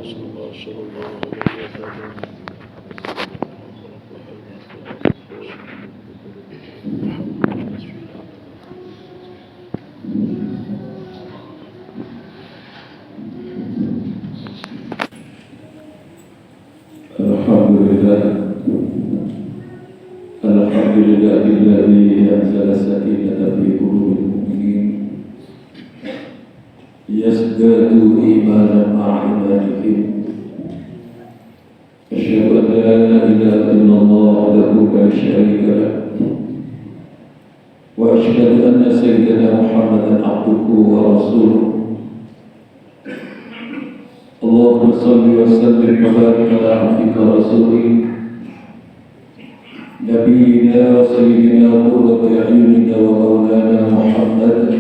Rasulullah sallallahu alaihi wasallam. Alhamdulillah alladzi anzala sakinata fi qulubil mu'minin yazdadu imanan ma'a imanihim. Asyhadu an la ilaha illallah wahdahu la syarika lahu wa asyhadu anna sayyidana Muhammadan abduhu wa rasuluh. Allahumma shalli wa sallim wa barik ala abdika rasulika نبينا وسيدنا وقرة أعيننا ومولانا محمد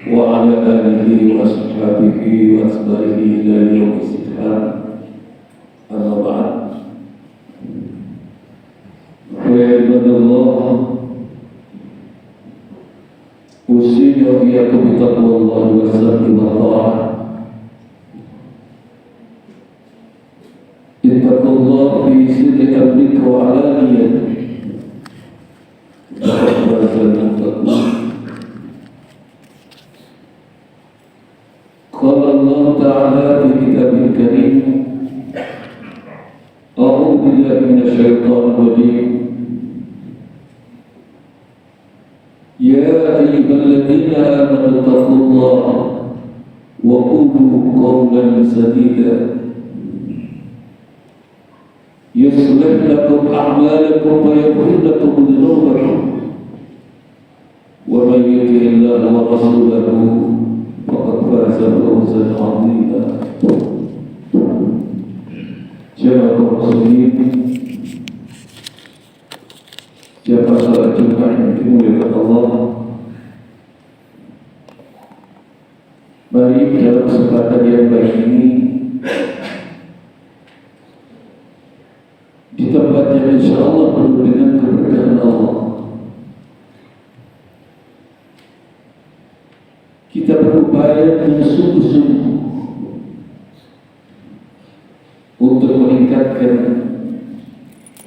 وعلى آله وأصحابه وأتباعه إلى يوم القيامة. أما بعد، فيا عباد الله، أوصيني وإياكم بتقوى الله والسمع والطاعة. اتقوا الله في سر أمرك وعلانيتك لقد فاز المتقون. قال الله تعالى في كتابه الكريم: أعوذ بالله من الشيطان الرجيم. يا أيها الذين آمنوا اتقوا الله وقولوا قولا سديدا يصلح لكم أعمالكم ويغفر لكم ذنوبكم ومن يطع الله ورسوله فقد فاز فوزا عظيما. Jemaah muslimin, jemaah salat Jumat yang dimuliakan Allah, mari dalam kesempatan yang baik ini, di tempat yang insya Allah penuh dengan keberkahan Allah, kita berupaya dengan sungguh-sungguh untuk meningkatkan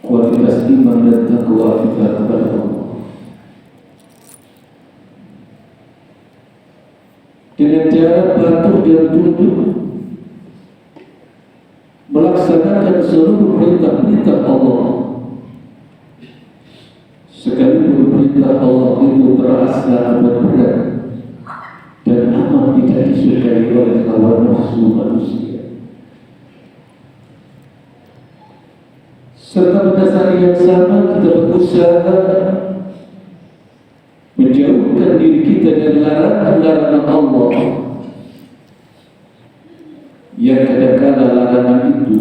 kualitas iman dan takwa kita kepada Allah dengan cara patuh dan tunduk melaksanakan seluruh perintah-perintah Allah, sekalipun perintah Allah itu terasa amat berat dan amat tidak disukai oleh hawa nafsu manusia. Serta pada saat yang sama kita berusaha menjauhkan diri kita dari larangan-larangan Allah yang kadang-kadang larangan itu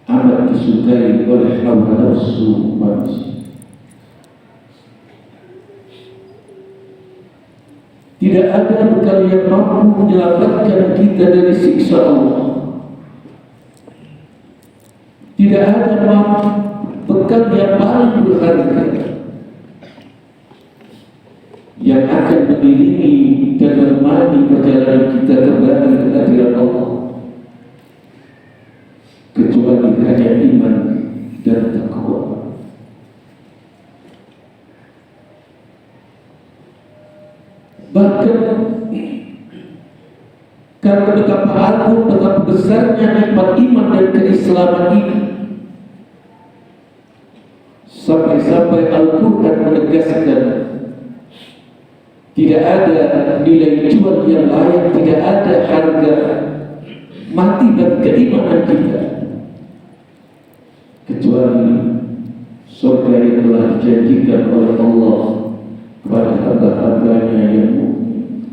amat disukai oleh hawa nafsu manusia. Tidak ada bekal yang mampu menyelamatkan kita dari siksa Allah. Tidak ada bekal yang paling berharga yang akan mengiringi dan menemani perjalanan kita kembali ke hadirat Allah kecuali hanya iman dan takwa. Bahkan karena betapa agung, betapa besarnya nikmat iman dan keislaman ini, sampai-sampai Al-Quran menegaskan tidak ada nilai jual yang layak, tidak ada harga mati bagi keimanan kita kecuali surga yang telah dijanjikan oleh Allah kepada hamba-hambanya yang mukmin.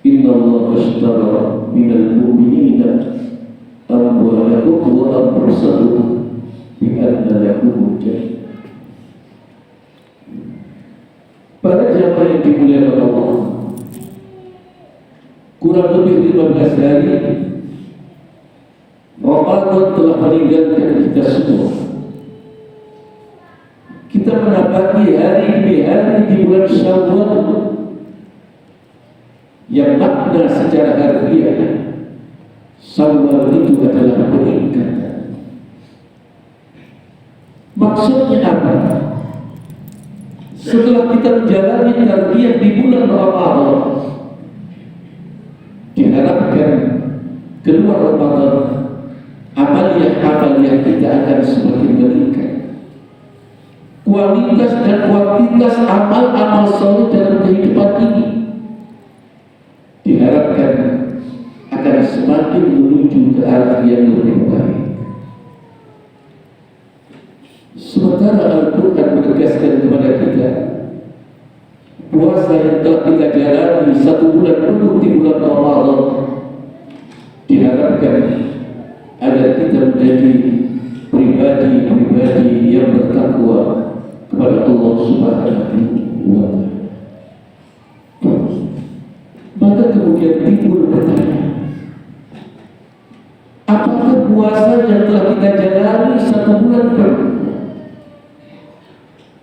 Inna Allah ashtara minal mu'minina amwalahum wa anfusahum bi anna lahumul jannah. Para jamaah yang dimuliakan Allah, kurang lebih 15 hari Ramadan telah meninggalkan kita semua. Kita menapaki hari demi hari di bulan Syawal yang makna secara harfiah Sawal itu adalah peningkatan. Maksudnya apa? Setelah kita menjalani tarbiyah di bulan Ramadan, diharapkan keluar Ramadan, amaliyah kita akan semakin meningkat. Kualitas dan kuantitas amal-amal soleh dalam kehidupan ini diharapkan akan semakin menuju ke arah yang lebih baik. Sementara Al-Quran menegaskan kepada kita, puasa yang telah kita jalani 1 bulan penuh di bulan Ramadan diharapkan agar kita menjadi pribadi-pribadi yang bertakwa kepada Allah Subhanahu wa Ta'ala. Maka kemudian timbul pertanyaan, apakah puasa yang telah kita jalani 1 bulan penuh,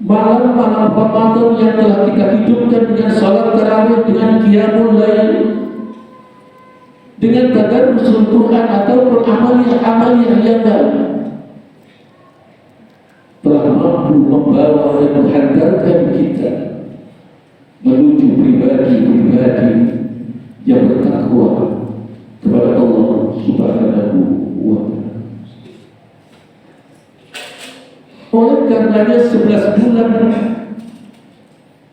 malam-malam Ramadan yang telah kita hidupkan dengan salat tarawih, dengan qiyamul lail, dengan tadarrusul Quran ataupun amaliyah yang lain, telah mampu membawa dan menghantarkan kita menuju pribadi-pribadi yang bertakwa kepada Allah Subhanahu wa Ta'ala. Oleh karenanya 11 bulan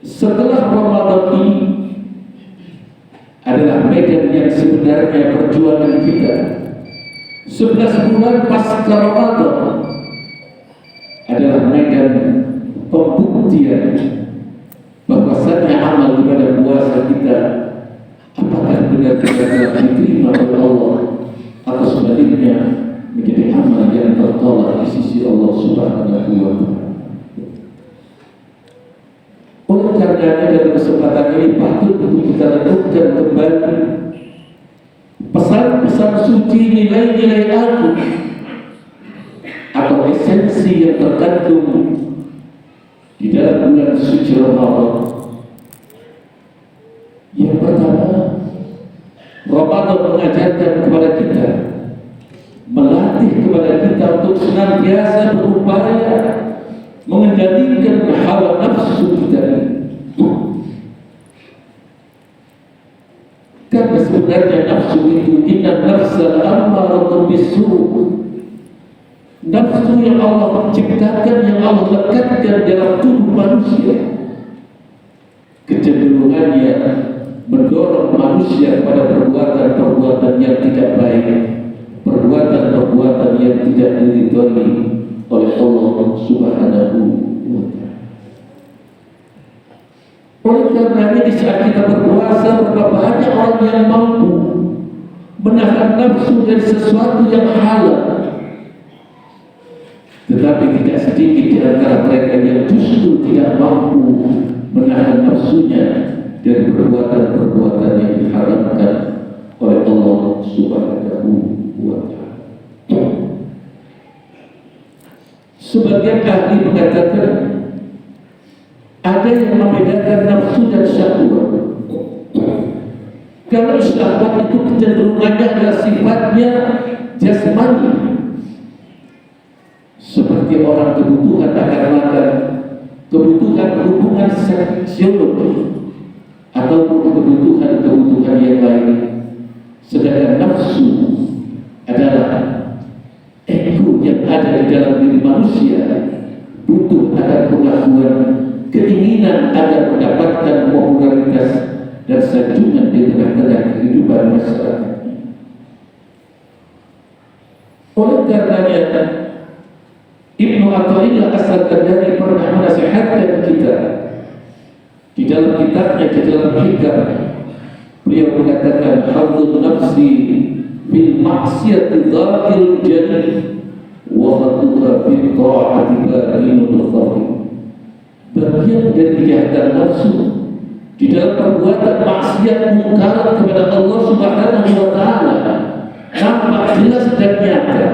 setelah Ramadan ini adalah medan yang sebenarnya perjuangan kita. 11 bulan pasca Ramadan adalah medan pembuktian bahwasannya amal ibadah puasa kita apakah benar-benar telah diterima oleh Allah atau sebaliknya menjadi amal yang tertolak di sisi Allah Subhanahu wa Ta'ala. Oleh karenanya dalam kesempatan ini patut untuk kita lakukan kembali pesan-pesan suci, nilai-nilai agung atau esensi yang terkandung di dalam bulan suci Ramadan. Yang pertama, Ramadan mengajarkan kepada kita, melatih kepada kita untuk senantiasa berupaya mengendalikan hawa nafsu kita. Karena sebenarnya nafsu itu inna nafsa la'ammaratun bis-su'. Nafsu yang Allah ciptakan, yang Allah lekatkan dalam tubuh manusia, kecenderungannya mendorong manusia pada perbuatan-perbuatan yang tidak baik, perbuatan-perbuatan yang tidak diridhoi oleh Allah Subhanahu wa Ta'ala. Oleh karenanya di saat kita berpuasa, berapa banyak orang yang mampu menahan nafsu dari sesuatu yang halal, tetapi tidak sedikit di antara mereka yang justru tidak mampu menahan nafsunya dari perbuatan-perbuatan yang diharamkan oleh Allah Subhanahu wa Ta'ala. Sebagian ahli mengatakan ada yang membedakan nafsu dan syahwat. Kalau syahwat itu kecenderungannya adalah sifatnya jasmani, seperti orang kebutuhan akan makan, kebutuhan hubungan seksual, ataupun kebutuhan-kebutuhan yang lain. Sedangkan nafsu adalah ego yang ada di dalam diri manusia, butuh akan pengakuan, keinginan agar mendapatkan popularitas dan sanjungan di tengah-tengah kehidupan masyarakat. Oleh karenanya Ibnu Athaillah As-Sakandari pernah menasihatkan kita di dalam kitabnya, di dalam hikam. Beliau mengatakan, hadun nafsi bil maksiyati dhahil jannah wa hadduha bil ta'ati barinul khafif. Bagian dari kejahatan nafsu di dalam perbuatan maksiat mungkar kepada Allah Subhanahu wa Ta'ala nampak jelas dan nyata.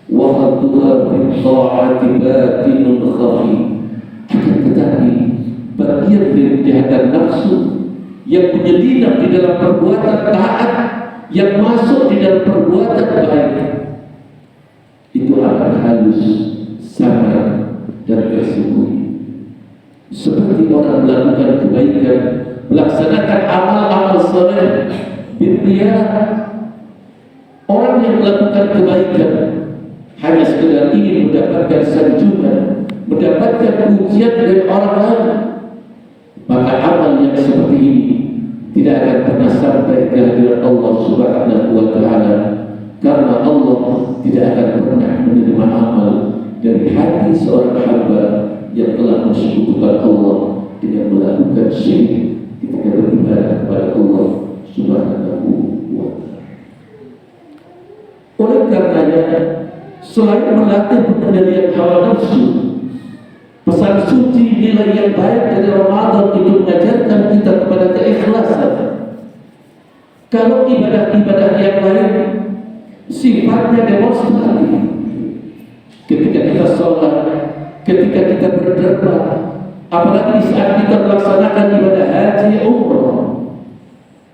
Wa hadduha bil ta'ati barinul khafif. Tetapi bagian dari kejahatan nafsu yang menyelinap di dalam perbuatan taat yang masuk di dalam perbuatan baik itu akan halus, sabar, dan bersembunyi. Seperti orang melakukan kebaikan, melaksanakan amal-amal saleh, birria. Orang yang melakukan kebaikan hanya sekedar ingin mendapatkan sanjungan, mendapatkan pujian dari orang lain, maka amal yang seperti ini tidak akan pernah sampai ke hadirat Allah Subhanahu wa Ta'ala, karena Allah tidak akan pernah menerima amal dari hati seorang hamba yang telah mensekutukan Allah dengan melakukan syirik ketika beribadah kepada Allah Subhanahu wa Ta'ala. Oleh karenanya, selain melatih pengendalian hawa nafsu, pesan suci nilai yang baik dari Ramadan itu mengajarkan kita kepada keikhlasan. Kalau ibadah-ibadah yang lain sifatnya demonstratif, ketika kita sholat, ketika kita berderma, apalagi saat kita melaksanakan ibadah haji umrah,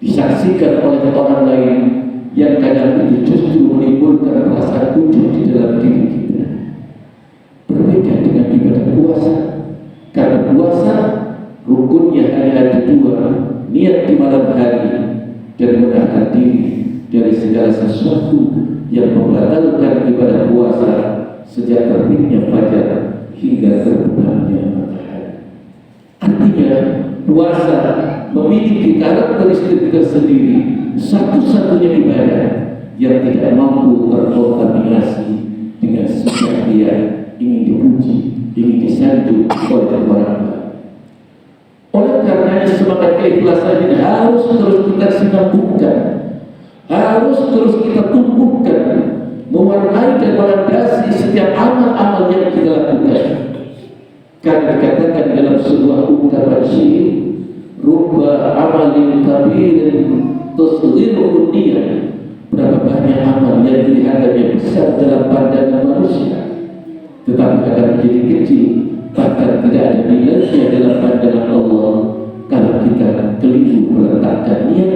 disaksikan oleh orang lain yang kadang itu justru menimbulkan perasaan ujub di dalam diri kita. Berbeda dengan ibadah puasa, karena puasa rukunnya hanya ada dua: niat di malam hari dan menahan diri dari segala sesuatu yang membatalkan ibadah puasa sejak terbitnya fajar hingga terbenamnya matahari. Artinya, puasa memiliki karakteristik tersendiri, satu-satunya ibadah yang tidak mampu terkontaminasi dengan sikap dia ingin dipuji, ingin disanjung oleh orang lain. Oleh karenanya, semangat keikhlasan ini harus terus kita sinambungkan, harus terus kita tumbuhkan, mewarnai dan melandasi setiap amal-amal yang kita lakukan. Karena dikatakan dalam sebuah ungkapan syair, rubba amalin kabirin tusghiru niyah. Berapa banyak amal yang kelihatannya besar dalam pandangan manusia, tetapi akan menjadi kecil, bahkan tidak ada nilainya dalam pandangan Allah kalau kita keliru meletakkan niat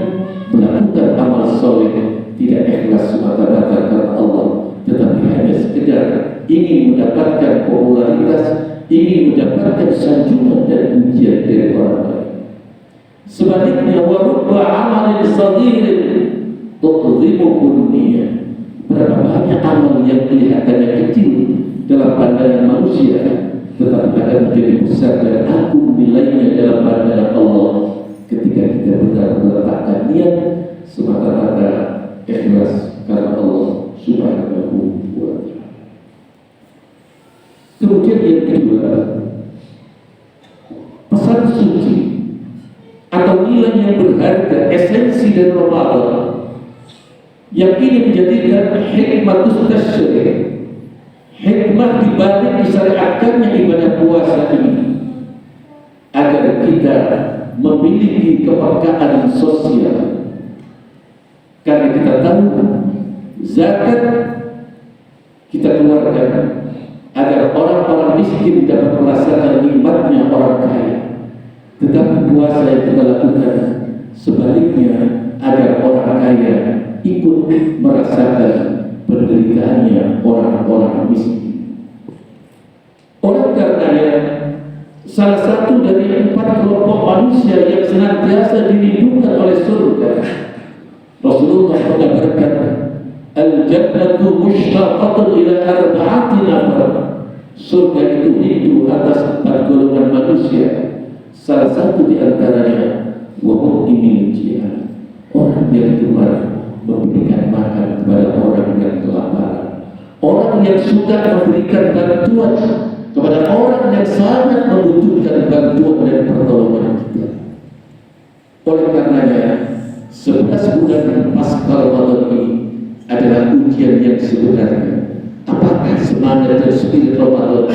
melakukan amal soleh tidak ikhlas semata-mata karena Allah, tetapi hanya sekedar ingin mendapatkan popularitas, ingin mendapatkan sanjungan dan pujian dari orang lain. Sebaliknya, warubba amalin saghirin tudhimuhu niyah. Berapa banyak amal yang kelihatannya kecil dalam pandangan manusia, tetapi akan menjadi besar dan agung nilainya dalam pandangan Allah ketika kita benar meletakkan niat semata-mata ikhlas karena Allah Subhanahu wa Ta'ala. Kemudian yang kedua, pesan suci atau nilai yang berharga, esensi dari Ramadan yang ini menjadikan hikmatus tasyri', hikmah dibalik disyariatkannya ibadah puasa ini, agar kita memiliki kepekaan sosial. Karena kita tahu zakat kita keluarkan agar orang-orang miskin dapat merasakan nikmatnya orang kaya, tetapi puasa yang kita lakukan sebaliknya agar orang kaya ikut merasakan penderitaannya orang-orang miskin. Oleh karenanya, salah satu dari 4 kelompok manusia yang senantiasa dirindukan oleh surga, Rasulullah mengabarkan, al-jannatu mushtaqatun ila arba'ati nafar. Surga itu rindu atas 4 golongan manusia. Salah satu di antaranya wa mu'minul jihad, orang yang gemar memberikan makan kepada orang yang kelaparan, orang yang suka memberikan bantuan kepada orang yang sangat membutuhkan bantuan dan pertolongan kita. Oleh karenanya, 11 bulan pasca Ramadan ini adalah ujian yang sebenarnya. Apakah semangat dan spirit Ramadan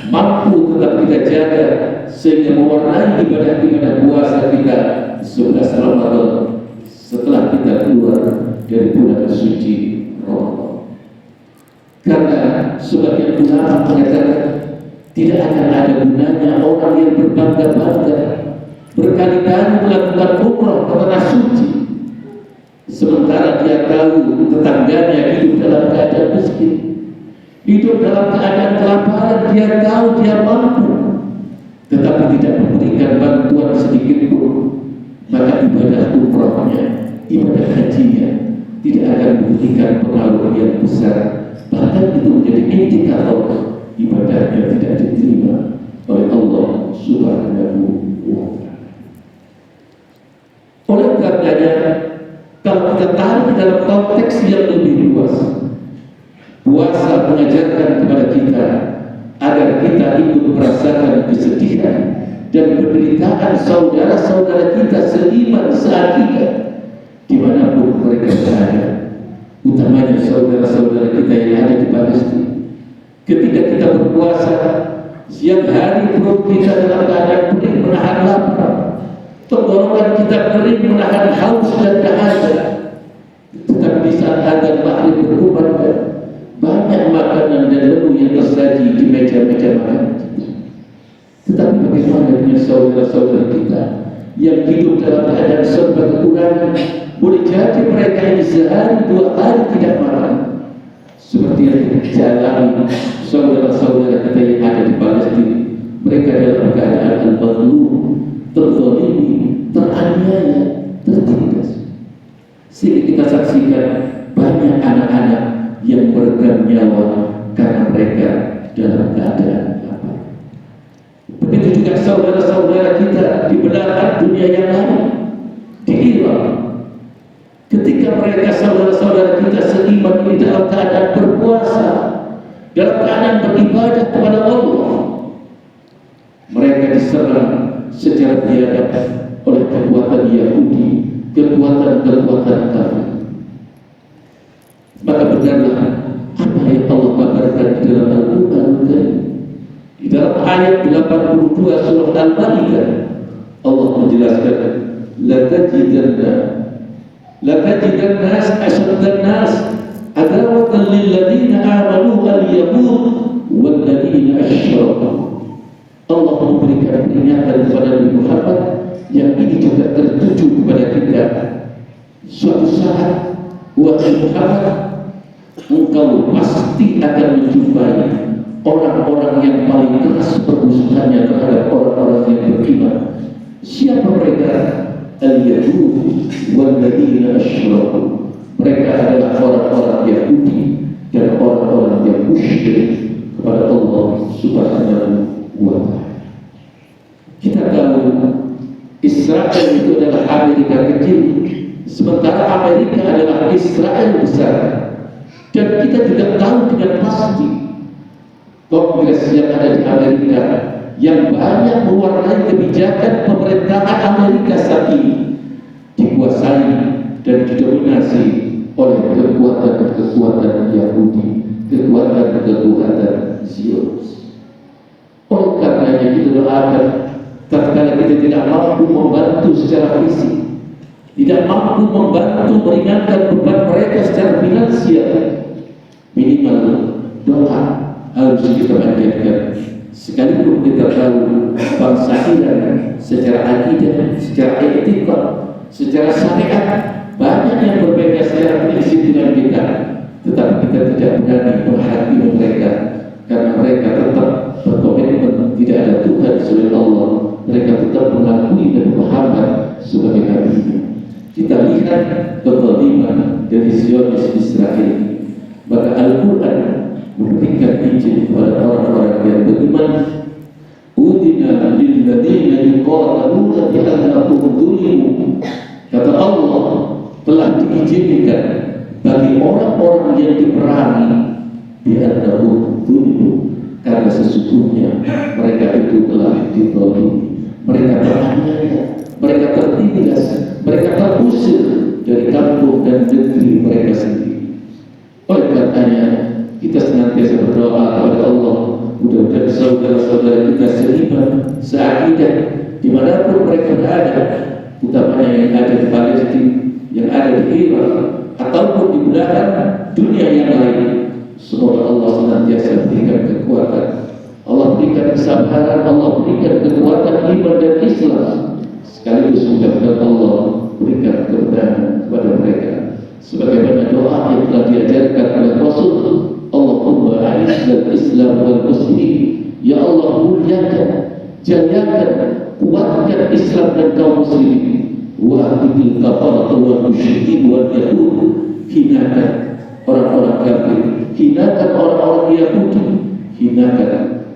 mampu tetap kita jaga sehingga mewarnai ibadah-ibadah puasa kita 11 Ramadan setelah kita keluar dari bulan suci Ramadan. Karena sebagian ulama mengatakan tidak akan ada gunanya orang yang berbangga-bangga berkali-kali melakukan umrah ke tanah suci, Sementara dia tahu tetangganya hidup dalam keadaan miskin, hidup dalam keadaan kelaparan, dia tahu dia mampu, tetapi tidak memberikan bantuan sedikit pun, maka ibadah umrohnya, ibadah hajinya tidak akan memberikan pengaruh yang besar. Bahkan itu menjadi indikator ibadahnya tidak diterima oleh Allah Subhanahu wa Ta'ala. Oleh karenanya, kalau kita tarik dalam konteks yang lebih luas, puasa mengajarkan kepada kita agar kita ikut merasakan kesedihan dan penderitaan saudara-saudara kita seiman seakidah dimanapun mereka berada, utamanya saudara-saudara kita yang ada di Palestina. Ketika kita berpuasa, siang hari perut kita dalam keadaan kering menahan lapar, tenggorokan kita kering menahan haus dan dahaga. Tetapi di saat azan maghrib berkumandang, banyak makanan dan menu yang tersaji di meja-meja makan kita. Tetapi bagaimana dengan saudara-saudara kita yang hidup dalam keadaan serba kekurangan? Boleh jadi mereka ini sehari 2 hari tidak makan, seperti yang dijalani saudara-saudara kita yang ada di Palestina. Mereka dalam keadaan al-mazlum, terzalimi, teraniaya, tertindas. Sehingga kita saksikan banyak anak-anak yang meregang nyawa karena mereka dalam keadaan lapar. Begitu juga saudara-saudara kita di belahan dunia yang lain, di Irak. Ketika mereka saudara-saudara kita seiman ini dalam keadaan berpuasa, dalam keadaan beribadah kepada Allah, mereka diserang secara biadab oleh kekuatan Yahudi, kekuatan kafir. Maka benarlah apa yang Allah kabarkan di dalam Al-Quran. Di dalam ayat 82 surah Al-Maidah, Allah menjelaskan, la tajidanna ashaddan nas adawatan lil ladzina amanu al-yahud wal ladzina asyraku. Allah memberikan peringatan kepada Nabi Muhammad yang ini juga tertuju kepada kita. Suatu saat, wahai Muhammad, engkau pasti akan menjumpai orang-orang yang paling keras permusuhannya terhadap orang-orang yang beriman. Siapa mereka? Al-Yahud wal ladzina asyraku. Mereka adalah orang-orang Yahudi dan orang-orang yang musyrik kepada Allah Subhanahu wa Ta'ala. Kita tahu Israel itu adalah Amerika kecil, sementara Amerika adalah Israel besar. Dan kita juga tahu dengan pasti Kongres yang ada di Amerika yang banyak mewarnai kebijakan pemerintahan Amerika saat ini dikuasai dan didominasi oleh kekuatan Yahudi, kekuatan Zionis. Oleh karenanya kita doakan, tatkala kita tidak mampu membantu secara fisik, tidak mampu membantu meringankan beban mereka secara finansial, minimal doa harus kita panjatkan. Sekalipun kita tahu bangsa Iran secara akidah, secara etika, secara syariat banyak yang berbeda secara prinsip dengan kita, tetapi kita tidak berani menghakimi mereka karena mereka tetap berkomitmen tidak ada Tuhan selain Allah. Mereka tetap mengakui Nabi Muhammad sebagai nabi. Kita lihat kezaliman dari Zionis Israel. Maka Al-Quran memberikan izin kepada orang-orang yang beriman. Udina lil ladzina yuqataluna bi annahum zulimu. Kata Allah, telah diizinkan bagi orang-orang yang diperangi bi annahum zulimu, karena sesungguhnya mereka itu telah dizalimi. Mereka teraniaya, mereka tertindas, mereka terusir dari kampung dan negeri mereka sendiri. Oleh karenanya kita senantiasa berdoa kepada Allah, mudah-mudahan saudara-saudara kita seiman, seakidah dimanapun mereka berada, utamanya yang ada di Palestina, yang ada di Irak, ataupun di belahan dunia yang lain. Semoga Allah senantiasa berikan kekuatan, Allah berikan kesabaran, Allah berikan kekuatan iman dan Islam, sekaligus mudah-mudahan Allah berikan kemudahan kepada mereka diajarkan oleh Rasul. Allahumma a'izzal Islam wal muslimin, ya Allah muliakan, jayakan, kuatkan Islam dan kaum muslimin. Wa aqimil kafarata wal musyrikin wal yahud, hinakan orang-orang kafir, hinakan orang-orang Yahudi, hinakan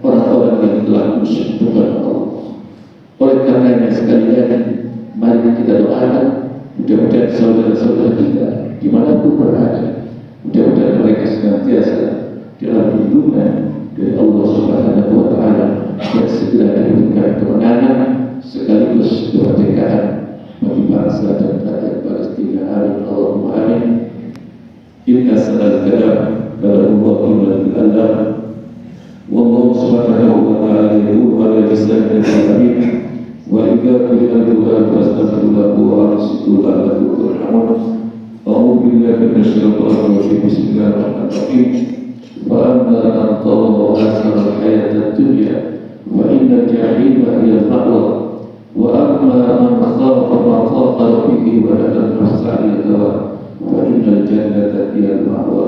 orang-orang yang telah musyrik kepada Allah. Oleh karenanya sekalian, mari kita doakan mudah-mudahan saudara-saudara kita dimanapun berada, mudah-mudahan mereka senantiasa dalam lindungan dari Allah Subhanahu wa Ta'ala, dan segera diberikan kemenangan sekaligus kemerdekaan bagi bangsa dan rakyat Palestina. Amin Allahumma amin. Inna sanal kalam kalamullah bil alam, wallahu subhanahu wa ta'ala yaqulu ala lisanil alamin, wa idza qila al-Qur'an fastaghfiru wa ansitu la'allakum turhamun. A'udzu billahi minasyaitonir rajim. Bismillahirrahmanirrahim. Fa amma man tawalla wa asara al-hayata ad-dunya fa inna al-jahima hiya al-ma'wa, wa amma man khafa maqama rabbih wa nahaa an-nafsa 'anil hawa fa innal jannata hiya al-ma'wa.